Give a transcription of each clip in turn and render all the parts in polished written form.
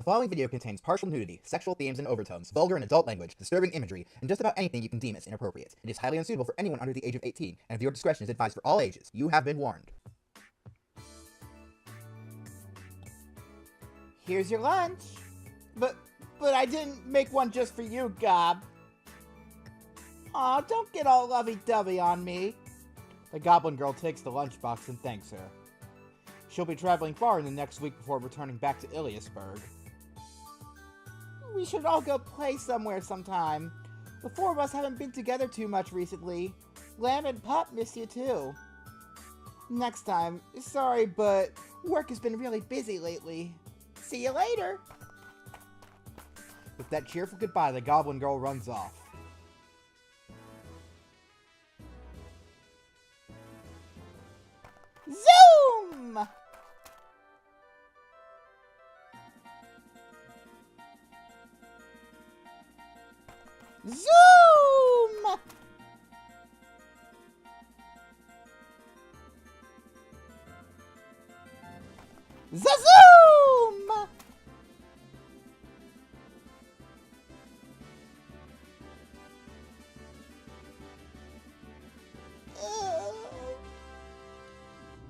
following video contains partial nudity, sexual themes and overtones, vulgar and adult language, disturbing imagery, and just about anything you can deem as inappropriate. It is highly unsuitable for anyone under the age of 18, and viewer discretion is advised for all ages. You have been warned. Here's your lunch. But I didn't make one just for you, Gob. Aw, don't get all lovey-dovey on me. The Goblin Girl takes the lunchbox and thanks her. She'll be traveling far in the next week before returning back to Iliasburg. We should all go play somewhere sometime. The four of us haven't been together too much recently. Lamb and Pup miss you too. Next time. Sorry, but work has been really busy lately. See you later. With that cheerful goodbye, the Goblin Girl runs off. Zoom! Zoom! Zazoom!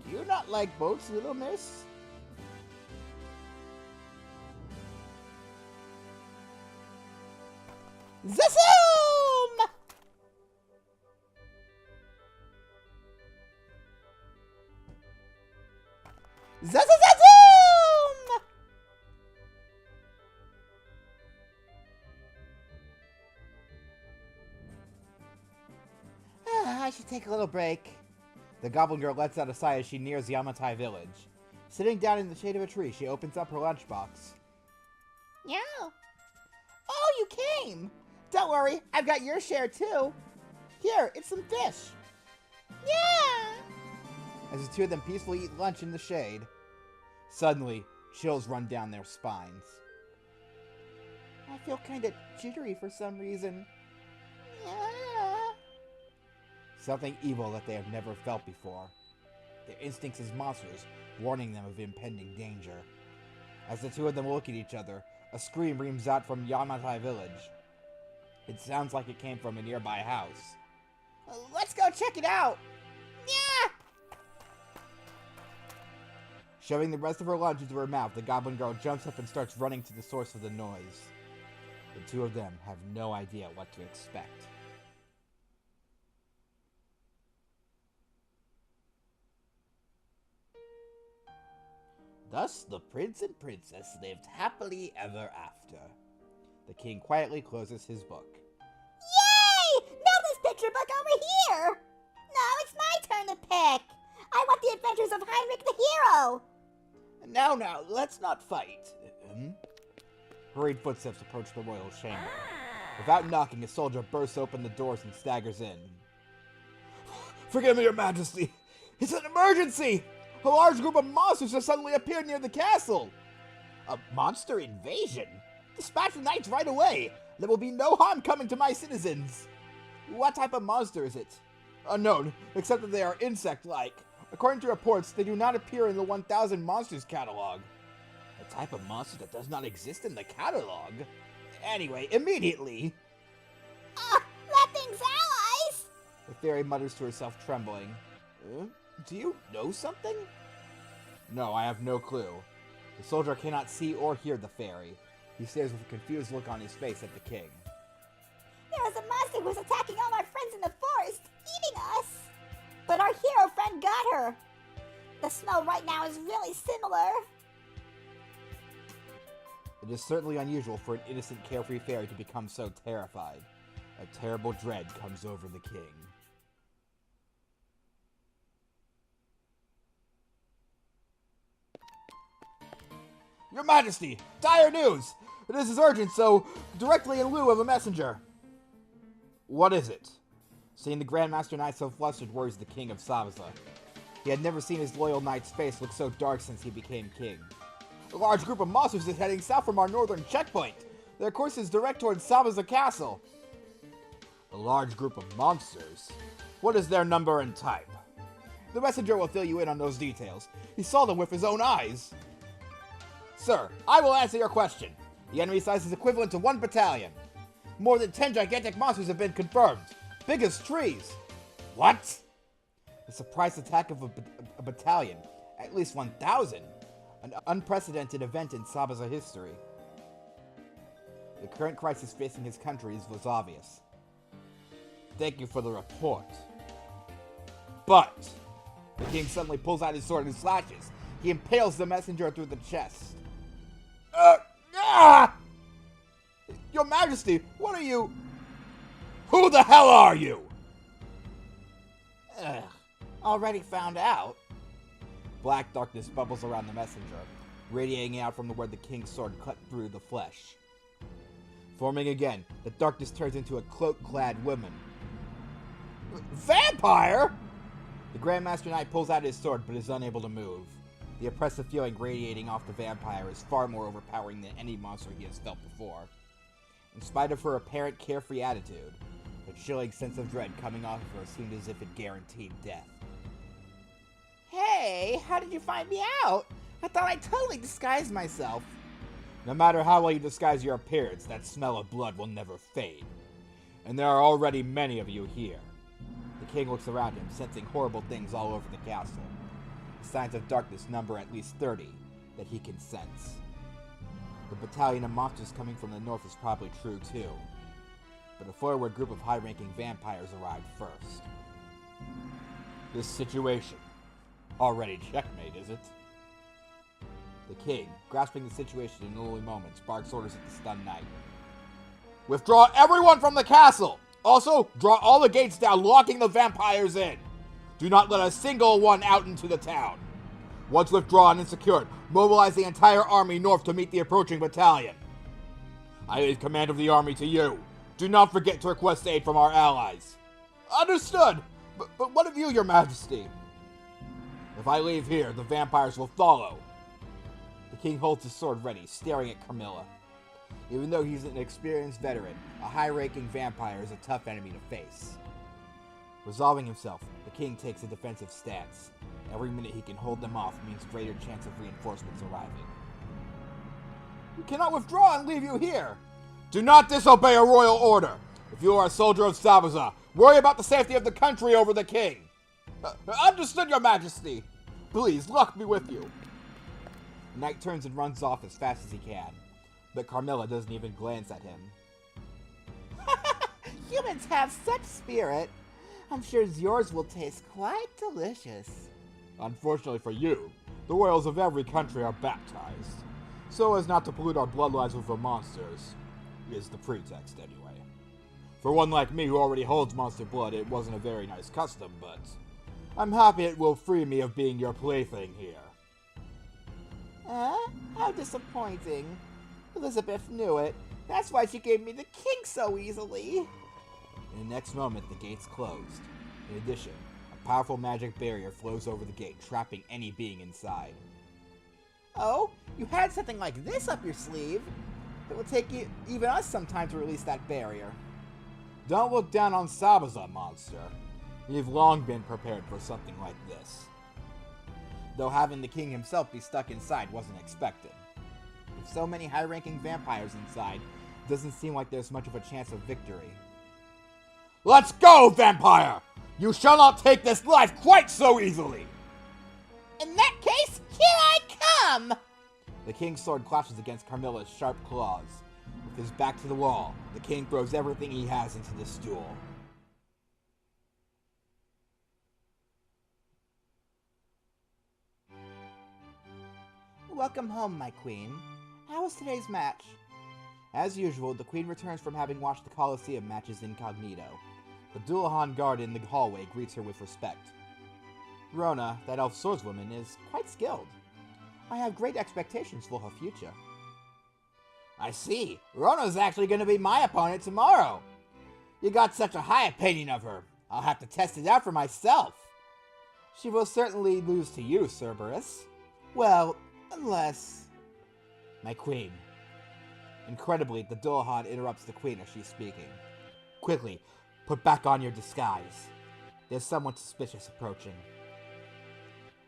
Do you not like boats, little miss? Zazoom! Zazazazoom! I should take a little break. The Goblin Girl lets out a sigh as she nears Yamatai Village. Sitting down in the shade of a tree, she opens up her lunchbox. Yeah. Oh, you came! Don't worry, I've got your share too. Here, it's some fish. Yeah! As the two of them peacefully eat lunch in the shade, suddenly, chills run down their spines. I feel kinda jittery for some reason. Yeah. Something evil that they have never felt before. Their instincts as monsters, warning them of impending danger. As the two of them look at each other, a scream reams out from Yamatai Village. It sounds like it came from a nearby house. Let's go check it out! Yeah! Shoving the rest of her lunch into her mouth, the Goblin Girl jumps up and starts running to the source of the noise. The two of them have no idea what to expect. Thus, the prince and princess lived happily ever after. The king quietly closes his book. Yay! Now this picture book over here! Now it's my turn to pick! I want the adventures of Heinrich the Hero! Now, let's not fight. Hurried footsteps approach the royal chamber. Without knocking, a soldier bursts open the doors and staggers in. Forgive me, your majesty! It's an emergency! A large group of monsters have suddenly appeared near the castle! A monster invasion? Dispatch the knights right away! There will be no harm coming to my citizens! What type of monster is it? Unknown, except that they are insect-like. According to reports, they do not appear in the 1000 Monsters catalog. A type of monster that does not exist in the catalog? Anyway, immediately! That thing's allies! The fairy mutters to herself, trembling. Do you know something? No, I have no clue. The soldier cannot see or hear the fairy. He stares with a confused look on his face at the king. There is a monster who's attacking all our friends in the forest, eating us! But our hero friend got her. The smell right now is really similar. It is certainly unusual for an innocent, carefree fairy to become so terrified. A terrible dread comes over the king. Your Majesty! Dire news! This is urgent, so directly in lieu of a messenger. What is it? Seeing the Grandmaster Knight so flustered worries the King of Sabaza. He had never seen his loyal knight's face look so dark since he became king. A large group of monsters is heading south from our northern checkpoint. Their course is direct towards Sabaza Castle. A large group of monsters? What is their number and type? The messenger will fill you in on those details. He saw them with his own eyes. Sir, I will answer your question. The enemy size is equivalent to 1 battalion. More than 10 gigantic monsters have been confirmed. Big as trees. What? The surprise attack of a battalion. At least 1,000. An unprecedented event in Sabaza history. The current crisis facing his country was obvious. Thank you for the report. But the king suddenly pulls out his sword and slashes. He impales the messenger through the chest. Your Majesty, what are you? Who the hell are you? Already found out. Black darkness bubbles around the messenger, radiating out from where the king's sword cut through the flesh. Forming again, the darkness turns into a cloak-clad woman. Vampire? The Grandmaster Knight pulls out his sword but is unable to move. The oppressive feeling radiating off the vampire is far more overpowering than any monster he has felt before. In spite of her apparent carefree attitude, the chilling sense of dread coming off of her seemed as if it guaranteed death. Hey, how did you find me out? I thought I totally disguised myself. No matter how well you disguise your appearance, that smell of blood will never fade. And there are already many of you here. The king looks around him, sensing horrible things all over the castle. The signs of darkness number at least 30 that he can sense. The battalion of monsters coming from the north is probably true too. But a forward group of high-ranking vampires arrived first. This situation. Already checkmate, is it? The king, grasping the situation in only moments, barks orders at the stunned knight. Withdraw everyone from the castle! Also, draw all the gates down, locking the vampires in. Do not let a single one out into the town. Once withdrawn and secured, mobilize the entire army north to meet the approaching battalion. I leave command of the army to you. Do not forget to request aid from our allies. Understood! But what of you, your majesty? If I leave here, the vampires will follow. The king holds his sword ready, staring at Carmilla. Even though he's an experienced veteran, a high-ranking vampire is a tough enemy to face. Resolving himself, the king takes a defensive stance. Every minute he can hold them off means greater chance of reinforcements arriving. We cannot withdraw and leave you here! Do not disobey a royal order! If you are a soldier of Sabaza, worry about the safety of the country over the king! Understood, your majesty! Please, luck be with you! The knight turns and runs off as fast as he can, but Carmilla doesn't even glance at him. Humans have such spirit! I'm sure yours will taste quite delicious. Unfortunately for you, the royals of every country are baptized, so as not to pollute our bloodlines with the monsters, is the pretext anyway. For one like me who already holds monster blood, it wasn't a very nice custom, but I'm happy it will free me of being your plaything here. How disappointing. Elizabeth knew it. That's why she gave me the king so easily. In the next moment, the gates closed. In addition, a powerful magic barrier flows over the gate, trapping any being inside. Oh, you had something like this up your sleeve. It will take even us some time to release that barrier. Don't look down on Sabaza, monster. We've long been prepared for something like this. Though having the king himself be stuck inside wasn't expected. With so many high-ranking vampires inside, it doesn't seem like there's much of a chance of victory. Let's go, vampire! You shall not take this life quite so easily! In that case, here I come! The king's sword clashes against Carmilla's sharp claws. With his back to the wall, the king throws everything he has into this duel. Welcome home, my queen. How was today's match? As usual, the queen returns from having watched the Colosseum matches incognito. The Dullahan guard in the hallway greets her with respect. Rona, that elf swordswoman, is quite skilled. I have great expectations for her future. I see. Rona's actually going to be my opponent tomorrow. You got such a high opinion of her. I'll have to test it out for myself. She will certainly lose to you, Cerberus. Well, unless... My queen. Incredibly, the Dullahan interrupts the queen as she's speaking. Quickly, put back on your disguise. There's someone suspicious approaching.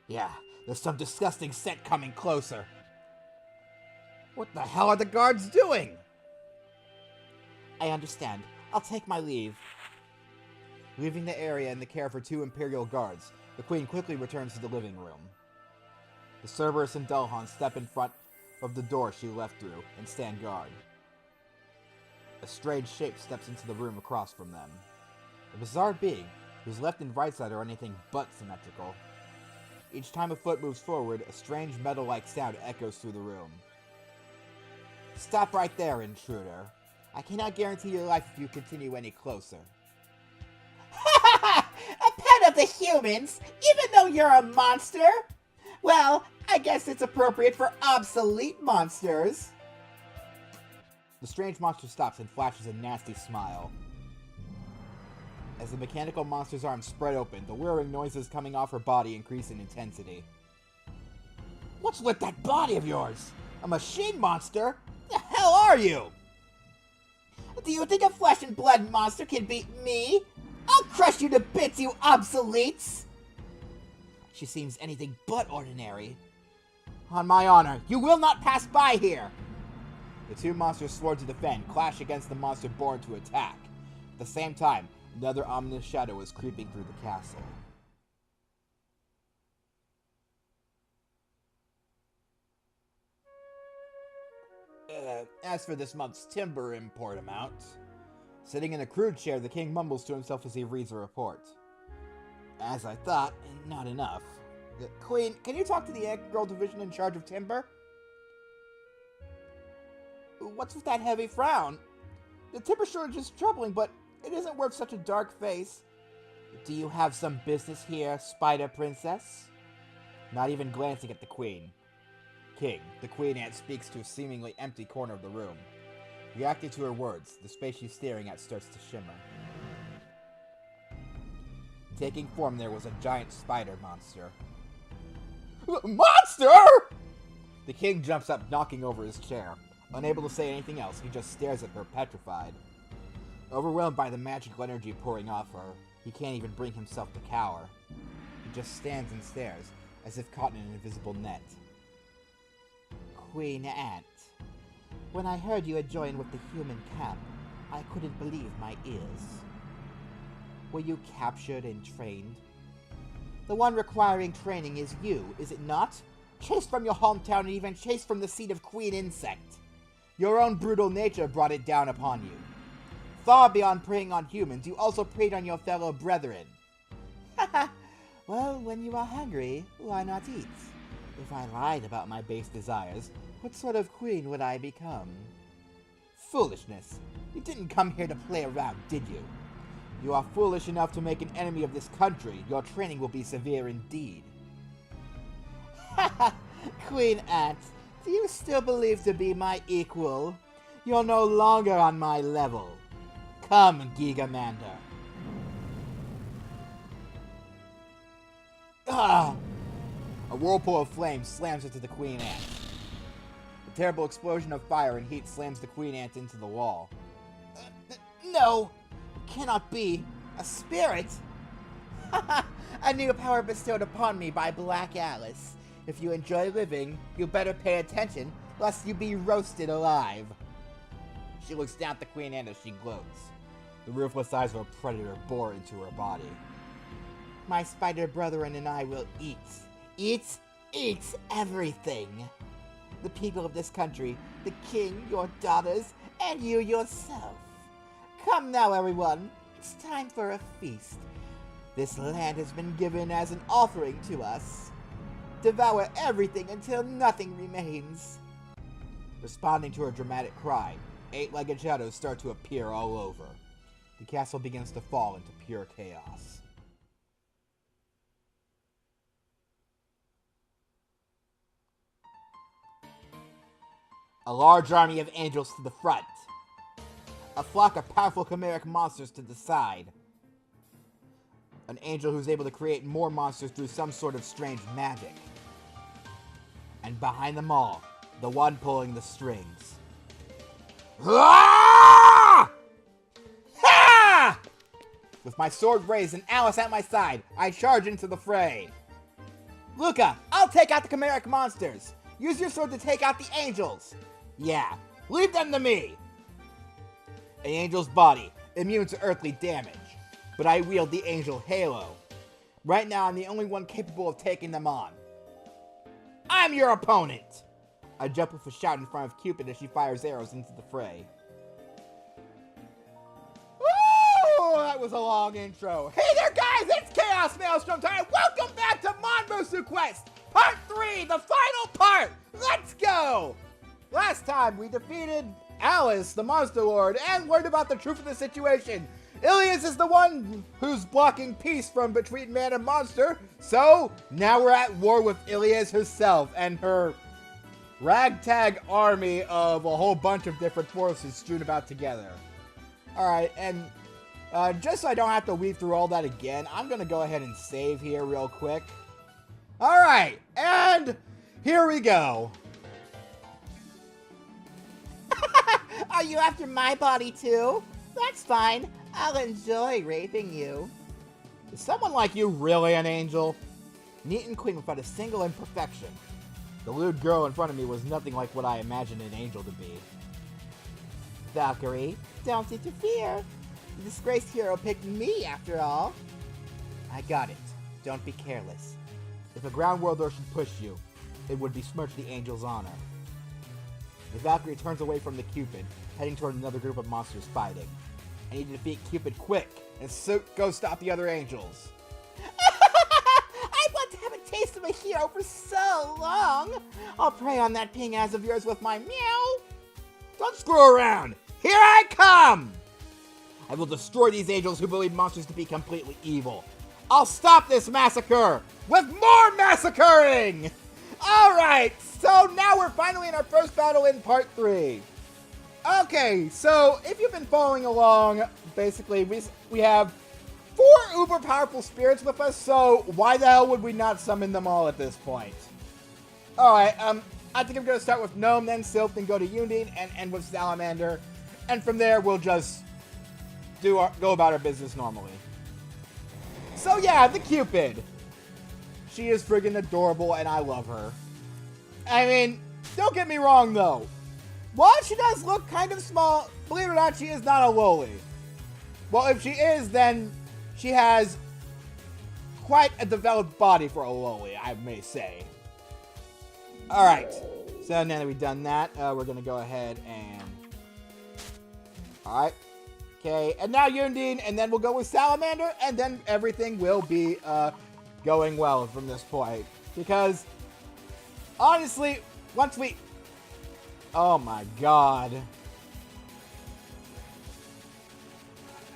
Yeah, there's some disgusting scent coming closer. What the hell are the guards doing? I understand. I'll take my leave. Leaving the area in the care of 2 Imperial guards, the Queen quickly returns to the living room. The Cerberus and Delhan step in front of the door she left through and stand guard. A strange shape steps into the room across from them. A bizarre being whose left and right side are anything but symmetrical. Each time a foot moves forward, a strange metal-like sound echoes through the room. Stop right there, intruder. I cannot guarantee your life if you continue any closer. A pet of the humans, even though you're a monster? Well, I guess it's appropriate for obsolete monsters. The strange monster stops and flashes a nasty smile. As the mechanical monster's arms spread open, the whirring noises coming off her body increase in intensity. What's with that body of yours? A machine monster? The hell are you? Do you think a flesh and blood monster can beat me? I'll crush you to bits, you obsoletes! She seems anything but ordinary. On my honor, you will not pass by here! The 2 monsters swore to defend, clash against the monster born to attack. At the same time, another ominous shadow is creeping through the castle. As for this month's timber import amount... Sitting in a crude chair, the king mumbles to himself as he reads a report. As I thought, not enough. Queen, can you talk to the Ant Girl division in charge of timber? What's with that heavy frown? The timber shortage is troubling, but it isn't worth such a dark face. Do you have some business here, Spider Princess? Not even glancing at the Queen. King, the Queen Ant speaks to a seemingly empty corner of the room. Reacting to her words, the space she's staring at starts to shimmer. Taking form there was a giant spider monster. Monster! The king jumps up, knocking over his chair. Unable to say anything else, he just stares at her, petrified. Overwhelmed by the magical energy pouring off her, he can't even bring himself to cower. He just stands and stares, as if caught in an invisible net. Queen Ant. When I heard you had joined with the human camp, I couldn't believe my ears. Were you captured and trained? The one requiring training is you, is it not? Chased from your hometown and even chased from the seat of Queen Insect. Your own brutal nature brought it down upon you. Far beyond preying on humans, you also preyed on your fellow brethren. Haha, well, when you are hungry, why not eat? If I lied about my base desires, what sort of queen would I become? Foolishness. You didn't come here to play around, did you? You are foolish enough to make an enemy of this country. Your training will be severe indeed. Haha, Queen Ant, do you still believe to be my equal? You're no longer on my level. Come, Gigamander. Ah! A whirlpool of flames slams into the Queen Ant. A terrible explosion of fire and heat slams the Queen Ant into the wall. No! It cannot be! A spirit! Haha! A new power bestowed upon me by Black Alice. If you enjoy living, you better pay attention, lest you be roasted alive. She looks down at the Queen Ant as she gloats. The ruthless eyes of a predator bore into her body. My spider brethren and I will eat. Eat everything. The people of this country, the king, your daughters, and you yourself. Come now, everyone. It's time for a feast. This land has been given as an offering to us. Devour everything until nothing remains. Responding to her dramatic cry, 8-legged shadows start to appear all over. The castle begins to fall into pure chaos. A large army of angels to the front. A flock of powerful chimeric monsters to the side. An angel who's able to create more monsters through some sort of strange magic. And behind them all, the one pulling the strings. Ah! Ah! With my sword raised and Alice at my side, I charge into the fray. Luca, I'll take out the chimeric monsters. Use your sword to take out the angels. Yeah, leave them to me! An angel's body, immune to earthly damage. But I wield the angel halo. Right now, I'm the only one capable of taking them on. I'm your opponent! I jump with a shout in front of Cupid as she fires arrows into the fray. Woo! That was a long intro. Hey there, guys! It's ChaosMaelstrom time! Welcome back to Monmusu Quest! Part 3, the final part! Let's go! Last time, we defeated Alice, the Monster Lord, and learned about the truth of the situation. Ilias is the one who's blocking peace from between man and monster, so now we're at war with Ilias herself and her ragtag army of a whole bunch of different forces strewn about together. Alright, and just so I don't have to weave through all that again, I'm going to go ahead and save here real quick. Alright, and here we go. Are you after my body too? That's fine. I'll enjoy raping you. Is someone like you really an angel? Neat and clean without a single imperfection. The lewd girl in front of me was nothing like what I imagined an angel to be. Valkyrie, don't interfere. The disgraced hero picked me after all. I got it. Don't be careless. If a ground worlder should push you, it would besmirch the angel's honor. The Valkyrie turns away from the Cupid, heading toward another group of monsters fighting. I need to defeat Cupid quick, and so go stop the other angels. I want to have a taste of a hero for so long. I'll prey on that ping ass of yours with my meow. Don't screw around! Here I come! I will destroy these angels who believe monsters to be completely evil. I'll stop this massacre with more massacring! Alright, so now we're finally in our first battle in part 3. Okay, so if you've been following along, basically we have 4 uber powerful spirits with us, so why the hell would we not summon them all at this point? Alright, I think I'm going to start with Gnome, then Sylph, then go to Undine, and end with Salamander. And from there, we'll just go about our business normally. So yeah, the Cupid. She is friggin' adorable, and I love her. I mean, don't get me wrong, though. While she does look kind of small, believe it or not, she is not a loli. Well, if she is, then she has quite a developed body for a loli, I may say. Alright, so now that we've done that, we're going to go ahead and... Alright. Okay, and now Undine, and then we'll go with Salamander, and then everything will be going well from this point. Because, honestly, once we... Oh my god.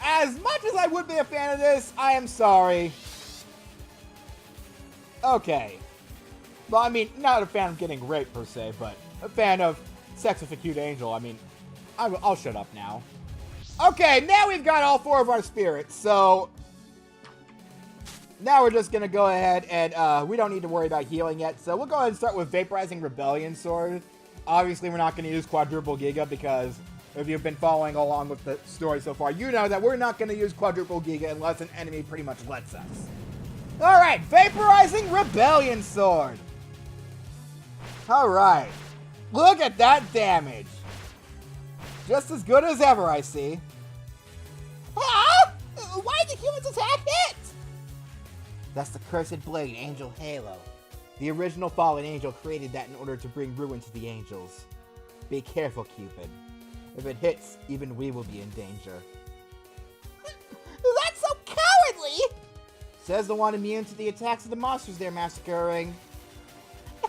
As much as I would be a fan of this, I am sorry. Okay. Well, I mean, not a fan of getting raped per se, but a fan of sex with a cute angel. I mean, I'll shut up now. Okay, now we've got all 4 of our spirits, so... Now we're just going to go ahead and we don't need to worry about healing yet, so we'll go ahead and start with Vaporizing Rebellion Sword. Obviously, we're not going to use Quadruple Giga because if you've been following along with the story so far, you know that we're not going to use Quadruple Giga unless an enemy pretty much lets us. Alright, Vaporizing Rebellion Sword. Alright. Look at that damage. Just as good as ever, I see. Ah! Why did the humans attack it? That's the Cursed Blade Angel Halo. The original fallen angel created that in order to bring ruin to the angels. Be careful, Cupid. If it hits, even we will be in danger. That's so cowardly! Says the one immune to the attacks of the monsters they're massacring.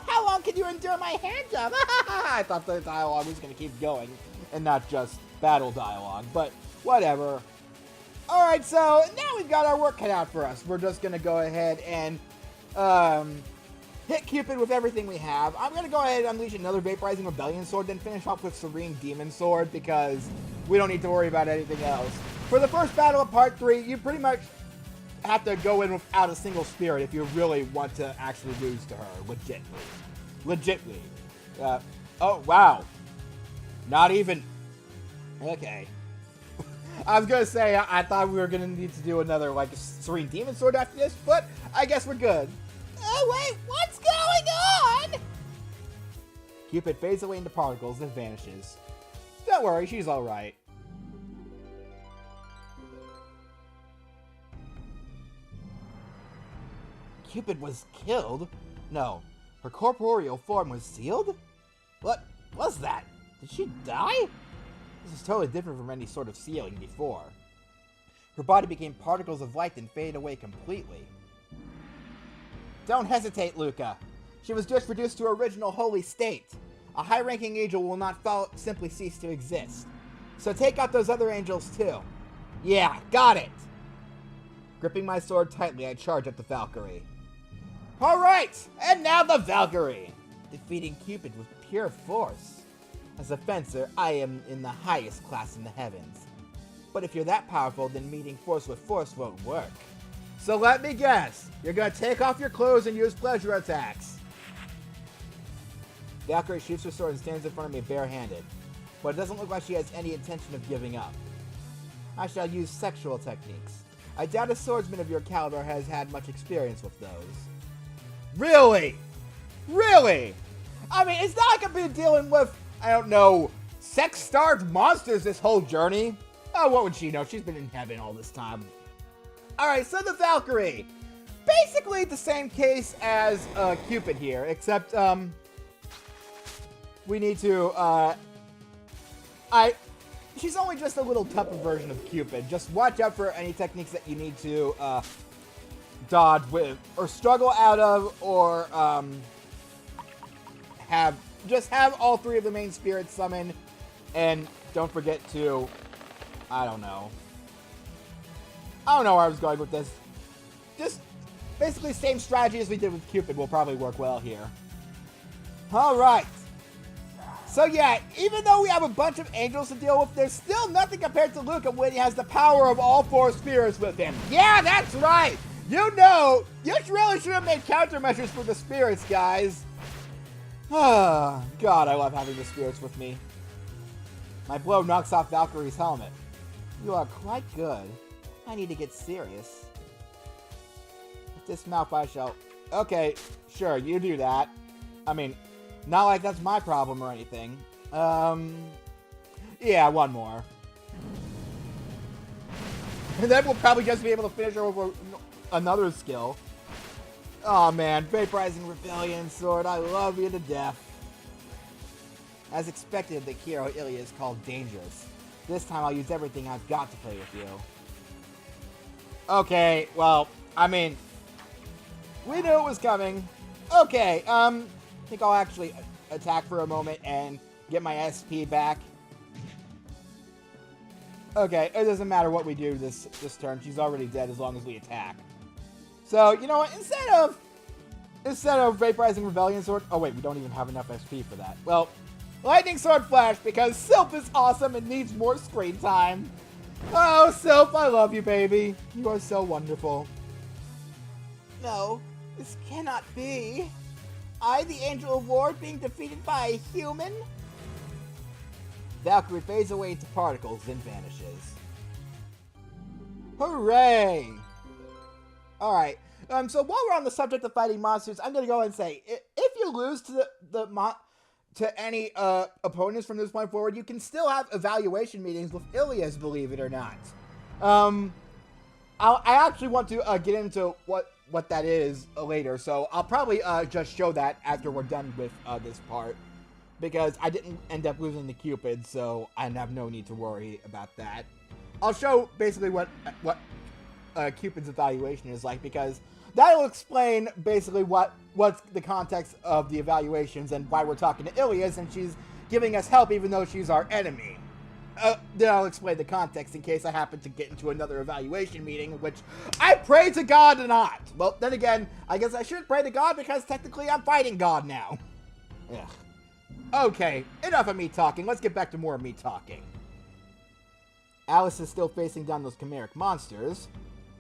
How long can you endure my hand job? I thought the dialogue was going to keep going and not just battle dialogue, but whatever. Alright, so now we've got our work cut out for us. We're just going to go ahead and hit Cupid with everything we have. I'm going to go ahead and unleash another Vaporizing Rebellion Sword, then finish off with Serene Demon Sword because we don't need to worry about anything else. For the first battle of Part 3, you pretty much have to go in without a single spirit if you really want to actually lose to her, legitly. Oh, wow. Not even... Okay. I was gonna say, I thought we were gonna need to do another, like, Serene Demon Sword after this, but I guess we're good. Oh, wait, what's going on? Cupid fades away into particles and vanishes. Don't worry, she's alright. Cupid was killed? No. Her corporeal form was sealed? What was that? Did she die? This is totally different from any sort of sealing before. Her body became particles of light and faded away completely. Don't hesitate, Luca. She was just reduced to her original holy state. A high-ranking angel will not simply cease to exist. So take out those other angels too. Yeah, got it! Gripping my sword tightly, I charge at the Valkyrie. Alright, and now the Valkyrie! Defeating Cupid with pure force. As a fencer, I am in the highest class in the heavens. But if you're that powerful, then meeting force with force won't work. So let me guess, you're gonna take off your clothes and use pleasure attacks. Valkyrie shoots her sword and stands in front of me barehanded, but it doesn't look like she has any intention of giving up. I shall use sexual techniques. I doubt a swordsman of your caliber has had much experience with those. Really? Really? I mean, it's not like I've been dealing with, I don't know, sex-starved monsters this whole journey. Oh, what would she know? She's been in heaven all this time. Alright, so the Valkyrie. Basically the same case as Cupid here, except, we need to, she's only just a little tougher version of Cupid. Just watch out for any techniques that you need to, dodge with, or struggle out of, or, have all three of the main spirits summon, and don't forget to, I don't know where I was going with this. Just basically same strategy as we did with Cupid will probably work well here. Alright. So yeah, even though we have a bunch of angels to deal with, there's still nothing compared to Luca when he has the power of all four spirits with him. Yeah, that's right! You know, you really should have made countermeasures for the spirits, guys. Ah, God, I love having the spirits with me. My blow knocks off Valkyrie's helmet. You are quite good. I need to get serious. With this mouth I shall... Okay, sure, you do that. I mean, not like that's my problem or anything. Yeah, one more. And then we'll probably just be able to finish her with another skill. Oh man, Vaporizing Rebellion Sword, I love you to death. As expected, the hero Ilya is called Dangerous. This time I'll use everything I've got to play with you. Okay, well, I mean, we knew it was coming. Okay, I think I'll actually attack for a moment and get my SP back. Okay, it doesn't matter what we do this turn. She's already dead as long as we attack. So, you know what? Instead of Vaporizing Rebellion Sword... Oh, wait, we don't even have enough SP for that. Well, Lightning Sword Flash, because Sylph is awesome and needs more screen time. Oh, Sylph, I love you, baby. You are so wonderful. No, this cannot be. I, the Angel of War, being defeated by a human? Valkyrie fades away into particles, then vanishes. Hooray! Alright, so while we're on the subject of fighting monsters, I'm gonna go ahead and say, if you lose to to any opponents from this point forward, you can still have evaluation meetings with Ilias, believe it or not. I actually want to get into what that is later, so I'll probably just show that after we're done with this part, because I didn't end up losing to Cupid, so I have no need to worry about that. I'll show basically what Cupid's evaluation is like, because that'll explain basically what's the context of the evaluations and why we're talking to Ilias, and she's giving us help even though she's our enemy. Then I'll explain the context in case I happen to get into another evaluation meeting, which I pray to God not. Well, then again, I guess I should pray to God because technically I'm fighting God now. Ugh. Okay, enough of me talking. Let's get back to more of me talking. Alice is still facing down those chimeric monsters.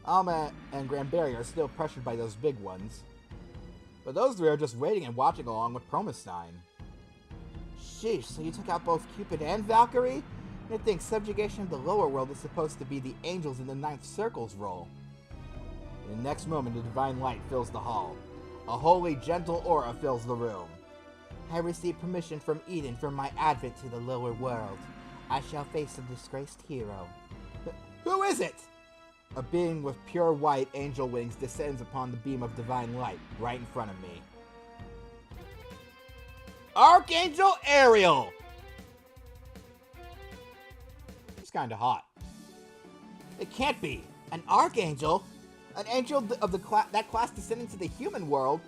Alma and Granberry are still pressured by those big ones. But those three are just waiting and watching along with Promestein. Sheesh, so you took out both Cupid and Valkyrie? I think subjugation of the lower world is supposed to be the angels in the Ninth Circle's role. In the next moment, a divine light fills the hall. A holy, gentle aura fills the room. I received permission from Eden for my advent to the lower world. I shall face a disgraced hero. Who is it? A being with pure white angel wings descends upon the beam of divine light right in front of me. Archangel Ariel! He's kinda hot. It can't be. An archangel? An angel of that class descending to the human world?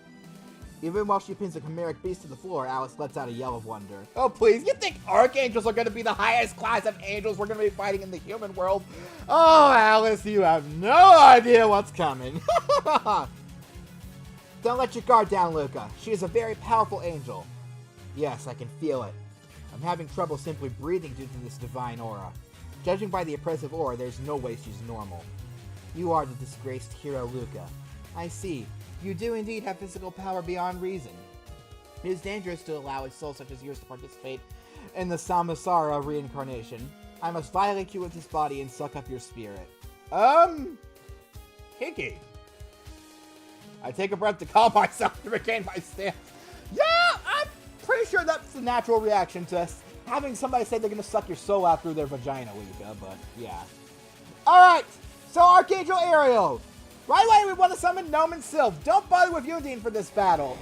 Even while she pins a chimeric beast to the floor, Alice lets out a yell of wonder. Oh, please. You think archangels are going to be the highest class of angels we're going to be fighting in the human world? Oh, Alice, you have no idea what's coming. Don't let your guard down, Luca. She is a very powerful angel. Yes, I can feel it. I'm having trouble simply breathing due to this divine aura. Judging by the oppressive aura, there's no way she's normal. You are the disgraced hero, Luca. I see. You do indeed have physical power beyond reason. It is dangerous to allow a soul such as yours to participate in the Samsara reincarnation. I must violate you with this body and suck up your spirit. Kinky. I take a breath to calm myself to regain my stance. Yeah, I'm pretty sure that's the natural reaction to having somebody say they're going to suck your soul out through their vagina, Luca, but yeah. Alright, so Archangel Ariel. Right away, we want to summon Gnome and Sylph. Don't bother with Undine for this battle.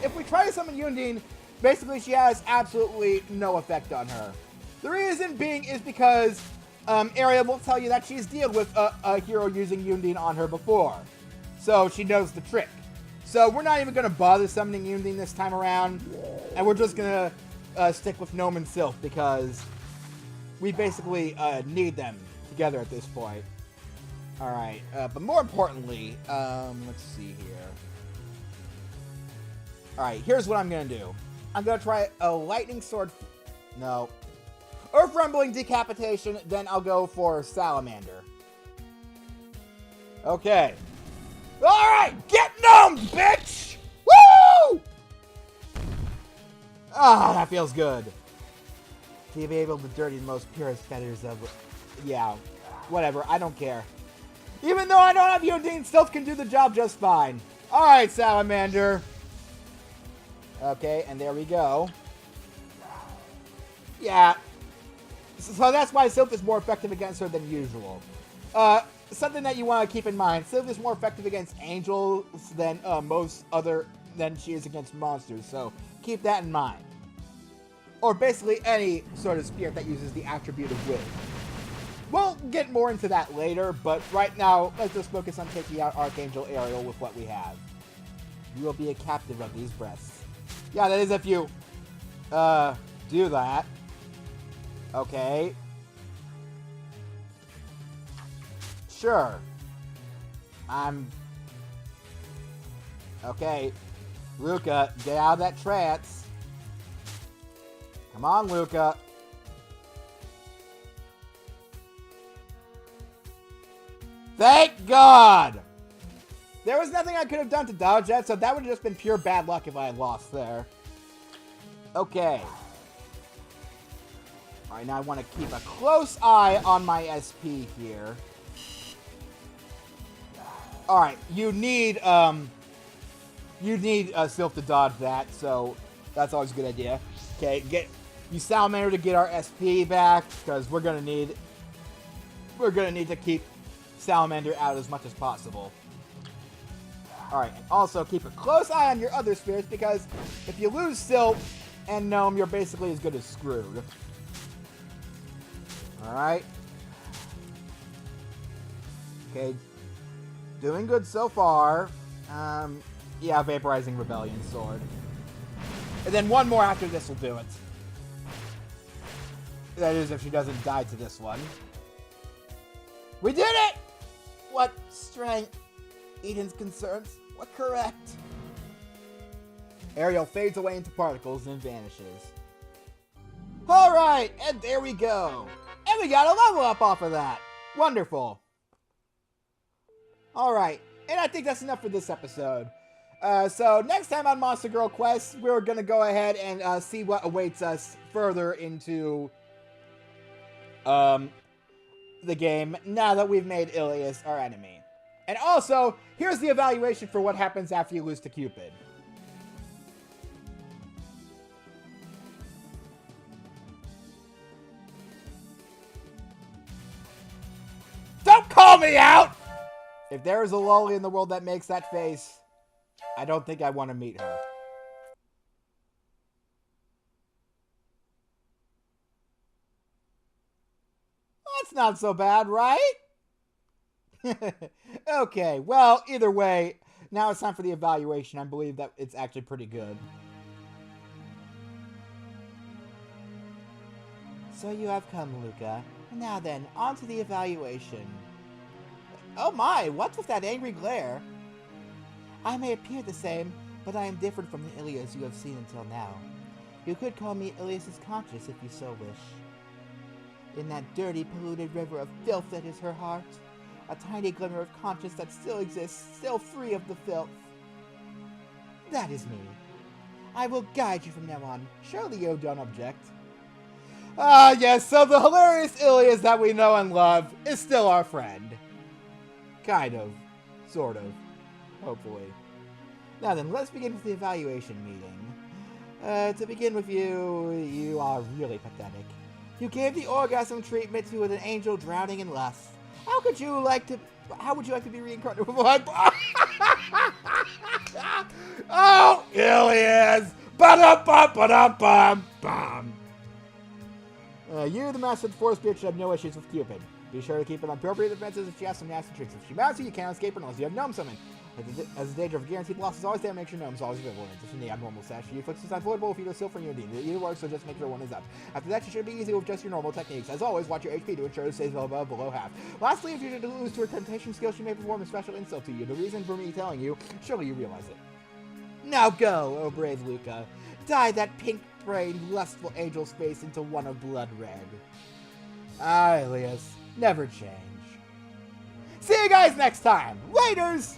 If we try to summon Undine, basically she has absolutely no effect on her. The reason being is because Ariel will tell you that she's dealt with a hero using Undine on her before. So she knows the trick. So we're not even going to bother summoning Undine this time around. And we're just going to stick with Gnome and Sylph because we basically need them together at this point. Alright, but more importantly, let's see here. Alright, here's what I'm gonna do. I'm gonna try a lightning sword. No. Earth rumbling decapitation, then I'll go for salamander. Okay. Alright, get gnomed, bitch! Woo! Ah, that feels good. To be able to dirty the most purest feathers of... Yeah, whatever, I don't care. Even though I don't have Undine, Sylph can do the job just fine. Alright, Salamander. Okay, and there we go. Yeah. So that's why Sylph is more effective against her than usual. Something that you want to keep in mind. Sylph is more effective against angels than than she is against monsters. So keep that in mind. Or basically any sort of spirit that uses the attribute of will. We'll get more into that later, but right now, let's just focus on taking out Archangel Ariel with what we have. You will be a captive of these breasts. Yeah, that is if you, do that. Okay. Sure. Okay. Luca, get out of that trance. Come on, Luca. Thank God! There was nothing I could have done to dodge that, so that would have just been pure bad luck if I had lost there. Okay. Alright, now I want to keep a close eye on my SP here. Alright, you need Sylph to dodge that, so that's always a good idea. Okay, get you Salamander to get our SP back, because we're gonna need to keep Salamander out as much as possible. Alright, and also keep a close eye on your other spirits, because if you lose Sylph and Gnome, you're basically as good as screwed. Alright. Okay. Doing good so far. Yeah, Vaporizing Rebellion Sword. And then one more after this will do it. That is if she doesn't die to this one. We did it! What strength? Eden's concerns were correct. Ariel fades away into particles and vanishes. Alright, and there we go. And we got a level up off of that. Wonderful. Alright, and I think that's enough for this episode. So next time on Monster Girl Quest, we're going to go ahead and see what awaits us further into the game now that we've made Ilias our enemy. And also, here's the evaluation for what happens after you lose to Cupid. call me out! If there is a loli in the world that makes that face, I don't think I want to meet her. That's not so bad, right? Okay, well, either way, now it's time for the evaluation. I believe that it's actually pretty good. So you have come, Luca. Now then, on to the evaluation. Oh my, what's with that angry glare? I may appear the same, but I am different from the Ilias you have seen until now. You could call me Ilias's conscience if you so wish. In that dirty, polluted river of filth that is her heart, a tiny glimmer of conscience that still exists, still free of the filth. That is me. I will guide you from now on. Surely you don't object. Ah, yes, so the hilarious Ilias that we know and love is still our friend. Kind of. Sort of. Hopefully. Now then, let's begin with the evaluation meeting. To begin with you are really pathetic. You gave the orgasm treatment to an angel drowning in lust. How would you like to be reincarnated? Oh, Ilias! Ba-dum-bum-ba-dum-bum-bum! You, the master of the forest bitch, should have no issues with Cupid. Be sure to keep it on appropriate defenses if she has some nasty tricks. If she mounts you, you can't escape her unless you have gnome summon. As the danger of guaranteed loss is always there, make sure gnomes always available. Just in the abnormal stash, you fix is unavoidable if you are still from your dean. Either works, so just make sure one is up. After that, you should be easy with just your normal techniques. As always, watch your HP to ensure it stays below half. Lastly, if you should lose to her temptation skill, she may perform a special insult to you. The reason for me telling you, surely you realize it. Now go, oh brave Luca. Dye that pink-brained, lustful angel's face into one of blood red. Ah, Ilias, never change. See you guys next time. Laters!